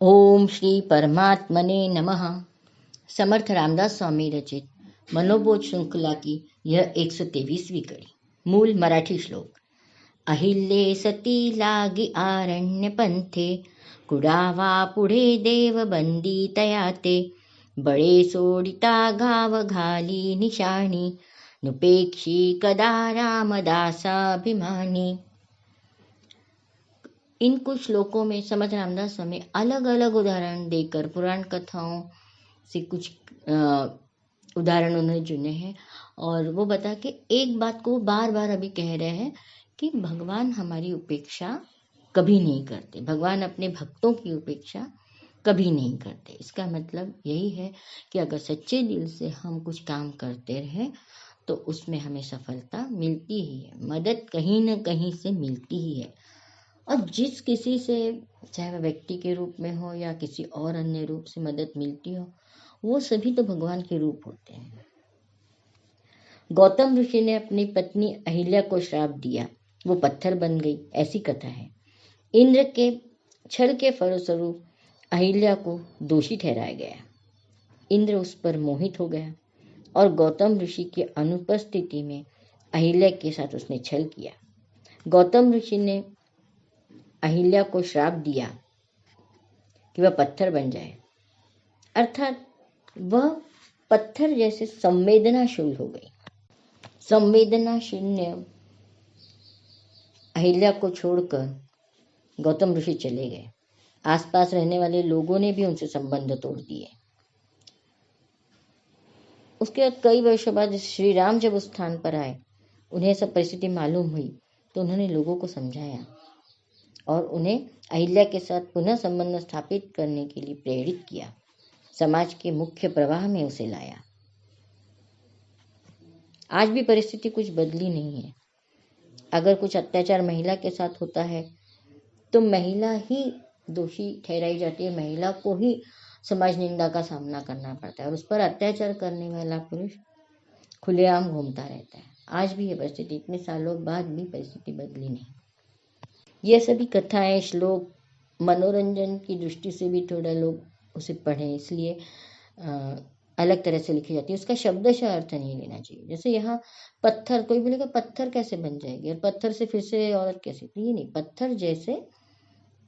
ओम श्री परमात्मने नमः। समर्थ रामदास स्वामी रचित मनोबोध श्रृंखला की यह 123वीं कड़ी। मूल मराठी श्लोक। अहिल्ये सती लागी आरण्य पंथे, कुडावा पुढे देव बंदी तयाते, बळे सोडिता घाव घाली निशाणी, नुपेक्षी कदा रामदासाभिमानी। इन कुछ श्लोकों में समर्थ रामदास स्वामी अलग अलग उदाहरण देकर पुराण कथाओं से कुछ उदाहरण उन्होंने चुने हैं और वो बता के एक बात को बार बार अभी कह रहे हैं कि भगवान हमारी उपेक्षा कभी नहीं करते, भगवान अपने भक्तों की उपेक्षा कभी नहीं करते। इसका मतलब यही है कि अगर सच्चे दिल से हम कुछ काम करते रहें तो उसमें हमें सफलता मिलती ही है, मदद कहीं न कहीं से मिलती ही है। और जिस किसी से, चाहे वह व्यक्ति के रूप में हो या किसी और अन्य रूप से मदद मिलती हो, वो सभी तो भगवान के रूप होते हैं। गौतम ऋषि ने अपनी पत्नी अहिल्या को श्राप दिया, वो पत्थर बन गई, ऐसी कथा है। इंद्र के छल के फलस्वरूप अहिल्या को दोषी ठहराया गया। इंद्र उस पर मोहित हो गया और गौतम ऋषि की अनुपस्थिति में अहिल्या के साथ उसने छल किया। गौतम ऋषि ने अहिल्या को श्राप दिया कि वह पत्थर बन जाए, अर्थात वह पत्थर जैसे संवेदनाशील हो गई। संवेदनाशून्य अहिल्या को छोड़कर गौतम ऋषि चले गए। आसपास रहने वाले लोगों ने भी उनसे संबंध तोड़ दिए। उसके बाद कई वर्षों बाद श्री राम जब उस स्थान पर आए, उन्हें सब परिस्थिति मालूम हुई तो उन्होंने लोगों को समझाया और उन्हें अहिल्या के साथ पुनः संबंध स्थापित करने के लिए प्रेरित किया, समाज के मुख्य प्रवाह में उसे लाया। आज भी परिस्थिति कुछ बदली नहीं है। अगर कुछ अत्याचार महिला के साथ होता है तो महिला ही दोषी ठहराई जाती है, महिला को ही समाज निंदा का सामना करना पड़ता है और उस पर अत्याचार करने वाला पुरुष खुलेआम घूमता रहता है। आज भी ये परिस्थिति, इतने सालों बाद भी परिस्थिति बदली नहीं। ये सभी कथाएं, श्लोक मनोरंजन की दृष्टि से भी थोड़ा लोग उसे पढ़ें, इसलिए अलग तरह से लिखी जाती है। उसका शब्दशः अर्थ नहीं लेना चाहिए। जैसे यहाँ पत्थर, कोई बोलेगा पत्थर कैसे बन जाएगी और पत्थर से फिर से औरत कैसे, तो ये नहीं, पत्थर जैसे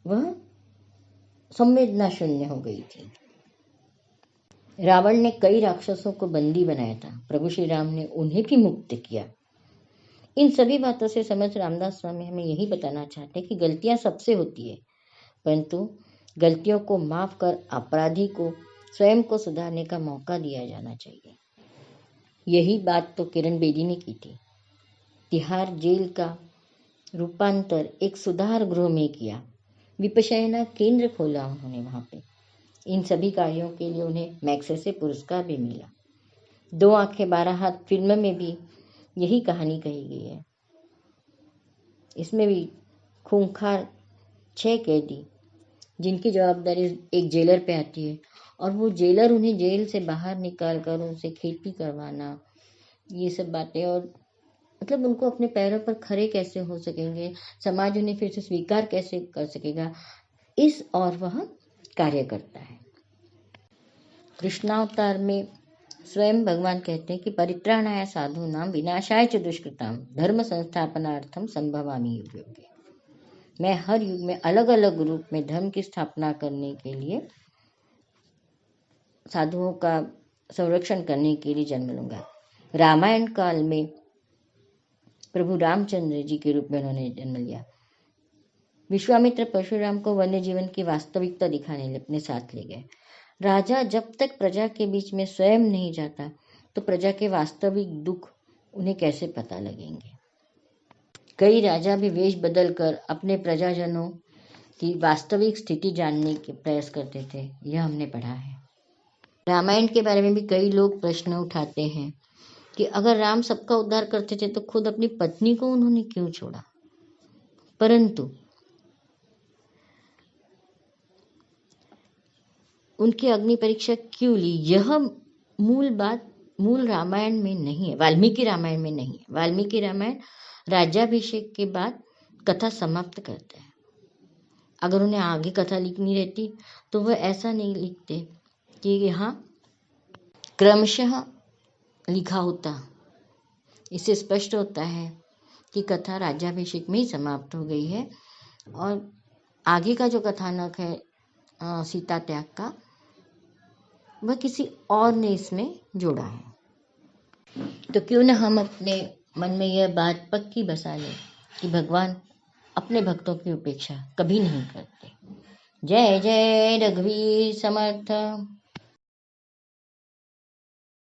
वह संवेदना शून्य हो गई थी। रावण ने कई राक्षसों को बंदी बनाया था, प्रभु श्री राम ने उन्हें भी मुक्त किया। इन सभी बातों से समर्थ रामदास स्वामी हमें यही बताना चाहते हैं कि गलतियां सबसे होती है, परंतु गलतियों को माफ कर अपराधी को स्वयं को सुधारने का मौका दिया जाना चाहिए। यही बात तो किरण बेदी ने की थी। तिहाड़ जेल का रूपांतर एक सुधार गृह में किया, विपश्यना केंद्र खोला उन्होंने वहां पे। इन सभी कार्यों के लिए उन्हें मैग्सेसे पुरस्कार भी मिला। 2 आंखें 12 हाथ फिल्म में भी यही कहानी कही गई है। इसमें भी खूंखार 6 कैदी, जिनकी जवाबदारी एक जेलर पे आती है और वो जेलर उन्हें जेल से बाहर निकाल कर उनसे खेती करवाना, ये सब बातें, और मतलब उनको अपने पैरों पर खड़े कैसे हो सकेंगे, समाज उन्हें फिर से स्वीकार कैसे कर सकेगा, इस और वह कार्य करता है। कृष्णावतार में स्वयं भगवान कहते हैं कि परित्राणाय साधूनां विनाशाय च दुष्कृतां धर्म संस्थापनार्थम संभवामि युगे युगे। मैं हर युग में अलग अलग रूप में धर्म की स्थापना करने के लिए, साधुओं का संरक्षण करने के लिए जन्म लूंगा। रामायण काल में प्रभु रामचंद्र जी के रूप में उन्होंने जन्म लिया। विश्वामित्र परशुराम को वन्य जीवन की वास्तविकता दिखाने लिए अपने साथ ले गए। राजा जब तक प्रजा के बीच में स्वयं नहीं जाता तो प्रजा के वास्तविक दुख उन्हें कैसे पता लगेंगे। कई राजा भी वेश बदलकर अपने प्रजाजनों की वास्तविक स्थिति जानने के प्रयास करते थे, यह हमने पढ़ा है। रामायण के बारे में भी कई लोग प्रश्न उठाते हैं कि अगर राम सबका उद्धार करते थे तो खुद अपनी पत्नी को उन्होंने क्यों छोड़ा, परंतु उनकी अग्नि परीक्षा क्यों ली, यह मूल बात मूल रामायण में नहीं है, वाल्मीकि रामायण में नहीं है। वाल्मीकि रामायण राज्याभिषेक के बाद कथा समाप्त करता है। अगर उन्हें आगे कथा लिखनी रहती तो वह ऐसा नहीं लिखते कि यहाँ क्रमशः लिखा होता। इससे स्पष्ट होता है कि कथा राज्याभिषेक में ही समाप्त हो गई है और आगे का जो कथानक है सीता त्याग का, वह किसी और ने इसमें जोड़ा है। तो क्यों न हम अपने मन में यह बात पक्की बसा लें कि भगवान अपने भक्तों की उपेक्षा कभी नहीं करते। जय जय रघुवीर समर्थ।